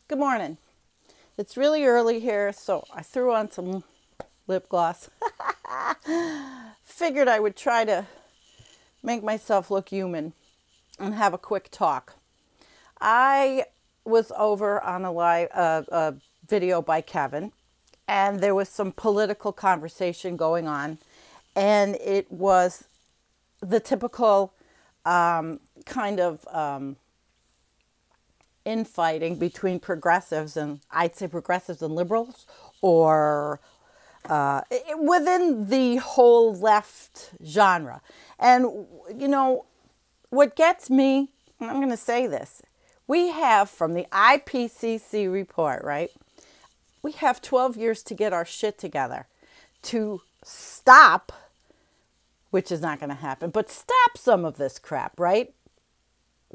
Good morning. It's really early here, so I threw on some lip gloss. Figured I would try to make myself look human and have a quick talk. I was over on a video by Kevin, and there was some political conversation going on, it was the typical kind of infighting between progressives and I'd say progressives and liberals, or within the whole left genre. And what gets me, I'm going to say this, we have from the IPCC report, right? We have 12 years to get our shit together to stop, which is not going to happen, but stop some of this crap, right?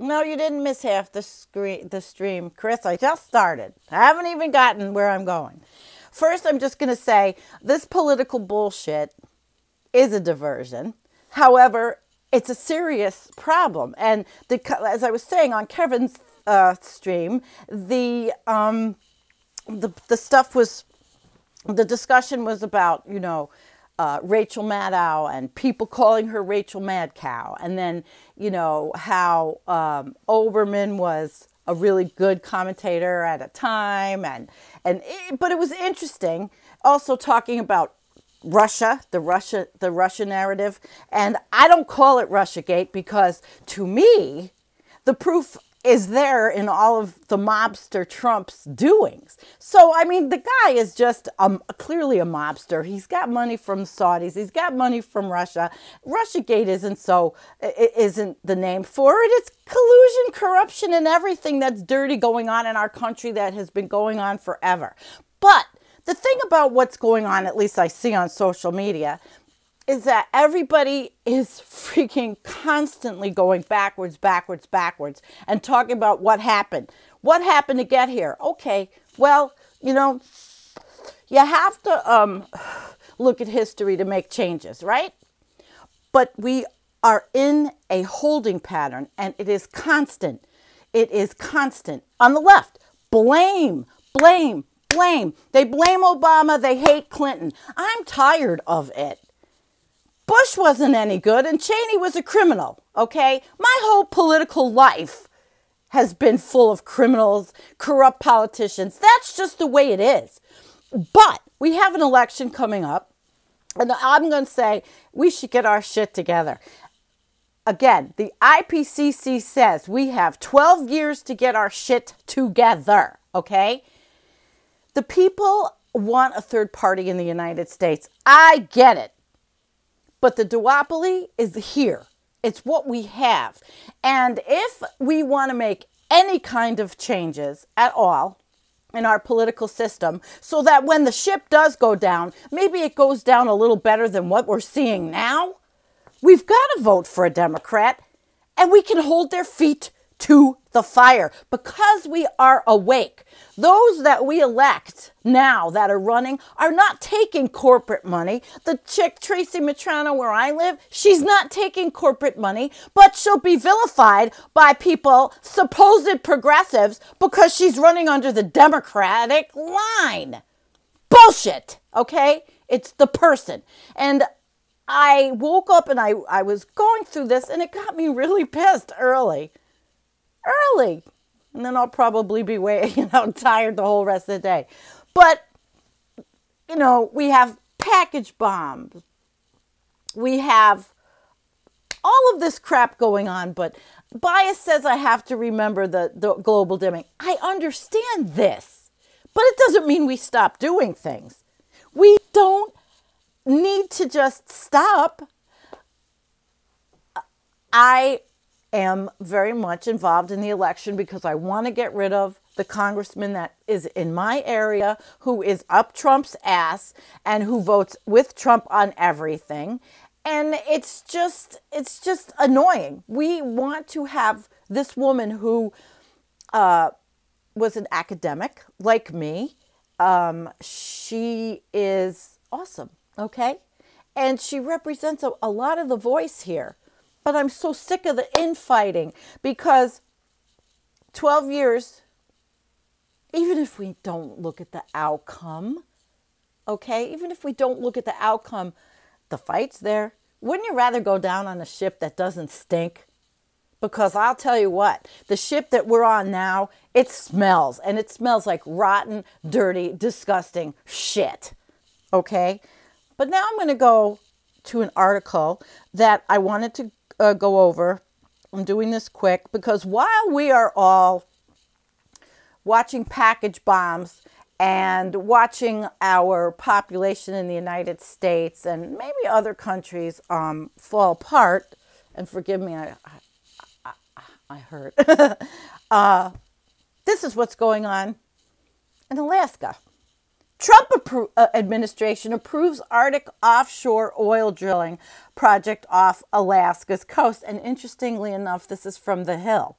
No, you didn't miss half the stream, Chris. I just started. I haven't even gotten where I'm going. First, I'm just going to say this political bullshit is a diversion. However, it's a serious problem. And as I was saying on Kevin's stream, the stuff was, the discussion was about, Rachel Maddow and people calling her Rachel Mad Cow. And then, how Oberman was a really good commentator at a time. But it was interesting also talking about Russia, the Russia narrative. And I don't call it Russiagate because to me, the proof is there in all of the mobster Trump's doings. So, I mean, the guy is just clearly a mobster. He's got money from Saudis. He's got money from Russia. Russiagate isn't the name for it. It's collusion, corruption, and everything that's dirty going on in our country that has been going on forever. But the thing about what's going on, at least I see on social media, is that everybody is freaking constantly going backwards and talking about what happened. What happened to get here? Okay, well, you have to look at history to make changes, right? But we are in a holding pattern, and it is constant. It is constant. On the left, blame. They blame Obama. They hate Clinton. I'm tired of it. Bush wasn't any good and Cheney was a criminal, okay? My whole political life has been full of criminals, corrupt politicians. That's just the way it is. But we have an election coming up, and I'm going to say we should get our shit together. Again, the IPCC says we have 12 years to get our shit together, okay? The people want a third party in the United States. I get it. But the duopoly is here. It's what we have. And if we want to make any kind of changes at all in our political system so that when the ship does go down, maybe it goes down a little better than what we're seeing now, we've got to vote for a Democrat and we can hold their feet to the fire because we are awake. Those that we elect now that are running are not taking corporate money. The chick, Tracy Matrano, where I live, she's not taking corporate money, but she'll be vilified by people, supposed progressives, because she's running under the Democratic line. Bullshit, okay? It's the person. And I woke up and I was going through this and it got me really pissed early. And then I'll probably be tired the whole rest of the day. But, we have package bombs. We have all of this crap going on, but bias says I have to remember the global dimming. I understand this, but it doesn't mean we stop doing things. We don't need to just stop. I am very much involved in the election because I want to get rid of the congressman that is in my area who is up Trump's ass and who votes with Trump on everything. And it's just annoying. We want to have this woman who was an academic like me. She is awesome, okay? And she represents a lot of the voice here. But I'm so sick of the infighting because 12 years even if we don't look at the outcome, okay, even if we don't look at the outcome, the fight's there. Wouldn't you rather go down on a ship that doesn't stink? Because I'll tell you what, the ship that we're on now, it smells. And it smells like rotten, dirty, disgusting shit. Okay? But now I'm going to go to an article that I wanted to go over. I'm doing this quick because while we are all watching package bombs and watching our population in the United States and maybe other countries fall apart, and forgive me, I heard. This is what's going on in Alaska. Trump administration approves Arctic offshore oil drilling project off Alaska's coast. And interestingly enough, this is from The Hill.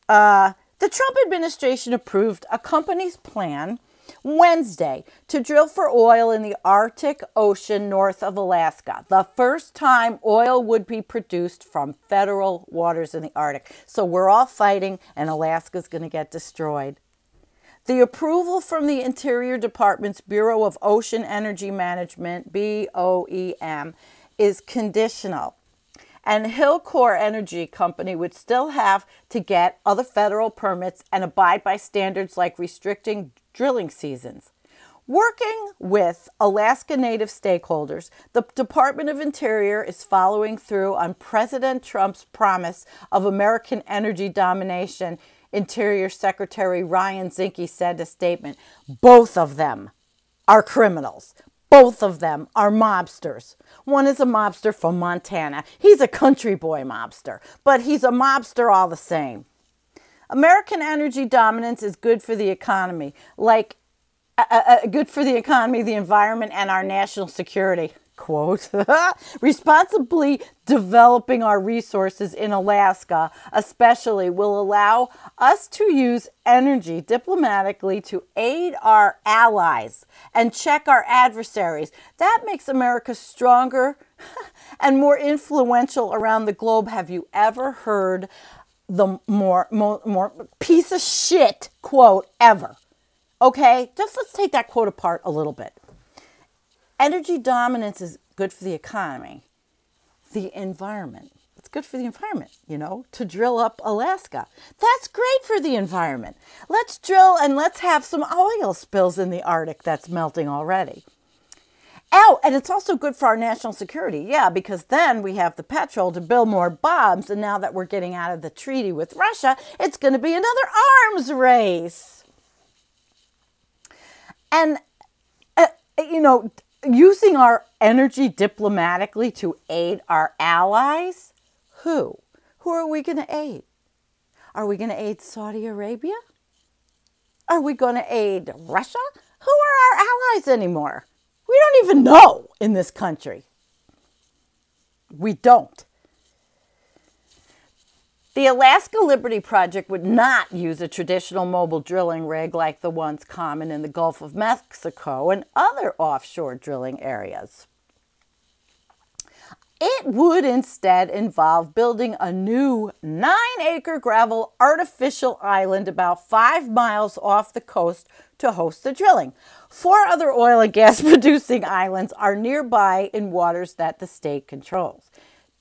The Trump administration approved a company's plan Wednesday to drill for oil in the Arctic Ocean north of Alaska, the first time oil would be produced from federal waters in the Arctic. So we're all fighting and Alaska's going to get destroyed. The approval from the Interior Department's Bureau of Ocean Energy Management, BOEM, is conditional. And Hillcore Energy Company would still have to get other federal permits and abide by standards like restricting drilling seasons. Working with Alaska Native stakeholders, the Department of Interior is following through on President Trump's promise of American energy domination, Interior Secretary Ryan Zinke said in a statement. Both of them are criminals. Both of them are mobsters. One is a mobster from Montana. He's a country boy mobster, but he's a mobster all the same. American energy dominance is good for the economy, good for the economy, the environment, and our national security. Quote, responsibly developing our resources in Alaska, especially, will allow us to use energy diplomatically to aid our allies and check our adversaries. That makes America stronger and more influential around the globe. Have you ever heard the more piece of shit quote ever? Okay, just let's take that quote apart a little bit. Energy dominance is good for the economy, the environment. It's good for the environment, to drill up Alaska. That's great for the environment. Let's drill and let's have some oil spills in the Arctic that's melting already. Oh, and it's also good for our national security. Yeah, because then we have the petrol to build more bombs. And now that we're getting out of the treaty with Russia, it's going to be another arms race. And, using our energy diplomatically to aid our allies? Who? Who are we going to aid? Are we going to aid Saudi Arabia? Are we going to aid Russia? Who are our allies anymore? We don't even know in this country. We don't. The Alaska Liberty Project would not use a traditional mobile drilling rig like the ones common in the Gulf of Mexico and other offshore drilling areas. It would instead involve building a new 9-acre gravel artificial island about 5 miles off the coast to host the drilling. 4 other oil and gas producing islands are nearby in waters that the state controls.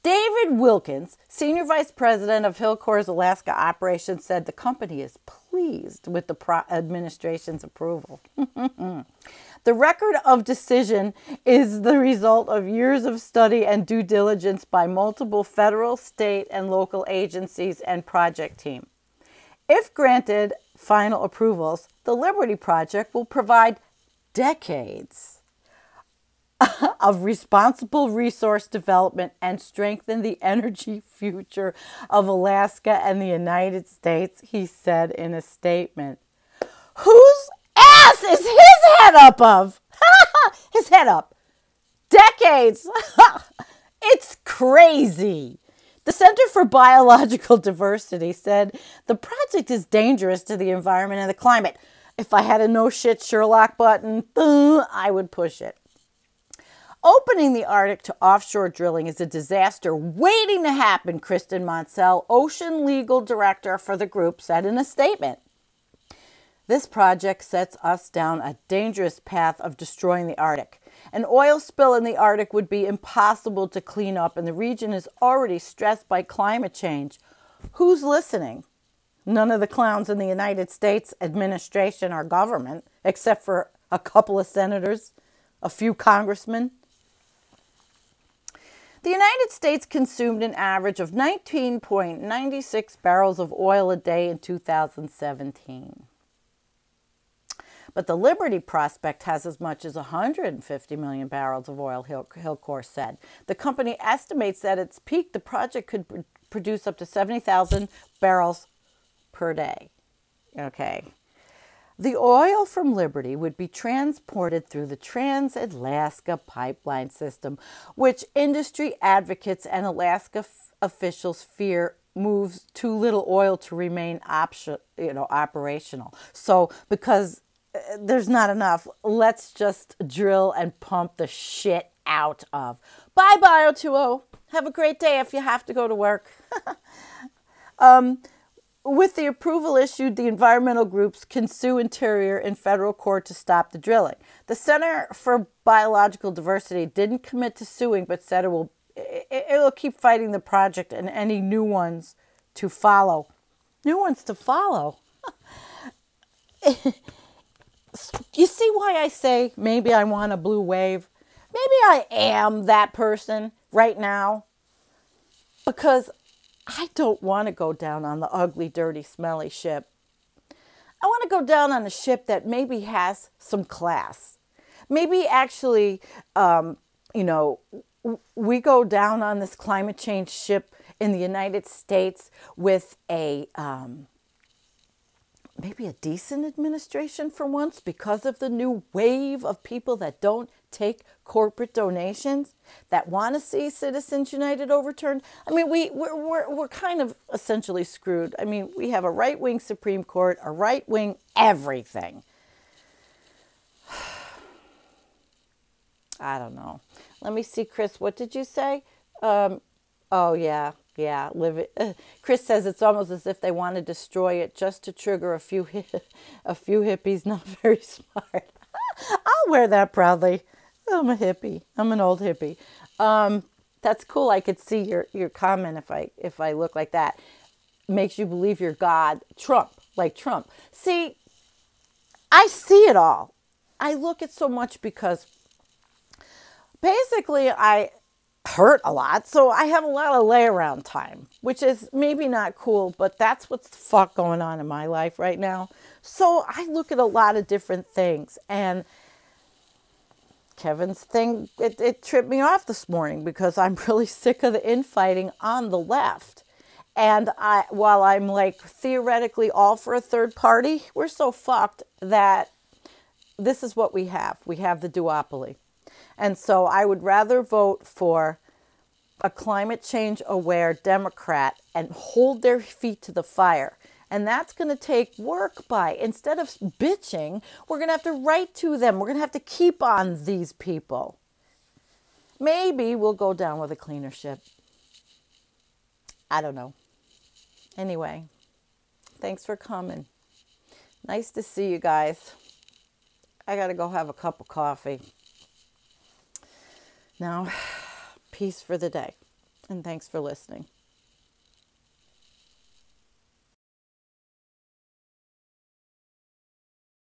David Wilkins, Senior Vice President of Hillcore's Alaska operations, said the company is pleased with the administration's approval. The record of decision is the result of years of study and due diligence by multiple federal, state, and local agencies and project team. If granted final approvals, the Liberty Project will provide decades of responsible resource development and strengthen the energy future of Alaska and the United States, he said in a statement. Whose ass is his head up of? His head up. Decades. It's crazy. The Center for Biological Diversity said the project is dangerous to the environment and the climate. If I had a no shit Sherlock button, I would push it. Opening the Arctic to offshore drilling is a disaster waiting to happen, Kristen Monsell, ocean legal director for the group, said in a statement. This project sets us down a dangerous path of destroying the Arctic. An oil spill in the Arctic would be impossible to clean up, and the region is already stressed by climate change. Who's listening? None of the clowns in the United States administration or government, except for a couple of senators, a few congressmen. The United States consumed an average of 19.96 barrels of oil a day in 2017. But the Liberty prospect has as much as 150 million barrels of oil, Hilcorp said. The company estimates that at its peak, the project could produce up to 70,000 barrels per day. Okay. The oil from Liberty would be transported through the Trans-Alaska Pipeline System, which industry advocates and Alaska officials fear moves too little oil to remain operational. So because there's not enough, let's just drill and pump the shit out of. Bye, Bio2O. Have a great day if you have to go to work. With the approval issued, the environmental groups can sue Interior in federal court to stop the drilling. The Center for Biological Diversity didn't commit to suing, but said it will keep fighting the project and any new ones to follow. New ones to follow? You see why I say maybe I want a blue wave? Maybe I am that person right now. Because I don't want to go down on the ugly, dirty, smelly ship. I want to go down on a ship that maybe has some class. Maybe actually, we go down on this climate change ship in the United States with maybe a decent administration for once because of the new wave of people that don't take corporate donations, that want to see Citizens United overturned. I mean, we're kind of essentially screwed. I mean, we have a right-wing Supreme Court, a right-wing everything. I don't know. Let me see, Chris, what did you say? Oh, yeah. Yeah, Chris says it's almost as if they want to destroy it just to trigger a few hippies not very smart. I'll wear that proudly. I'm a hippie. I'm an old hippie. That's cool. I could see your comment if I look like that. Makes you believe you're God. Trump, like Trump. See, I see it all. I look at so much because basically I hurt a lot, so I have a lot of lay around time, which is maybe not cool, but that's what's the fuck going on in my life right now. So I look at a lot of different things, and Kevin's thing, it tripped me off this morning because I'm really sick of the infighting on the left. And while I'm like theoretically all for a third party, we're so fucked that this is what we have. We have the duopoly. And so I would rather vote for a climate change aware Democrat and hold their feet to the fire. And that's going to take work by. Instead of bitching, we're going to have to write to them. We're going to have to keep on these people. Maybe we'll go down with a cleaner ship. I don't know. Anyway, thanks for coming. Nice to see you guys. I got to go have a cup of coffee. Now, peace for the day, and thanks for listening.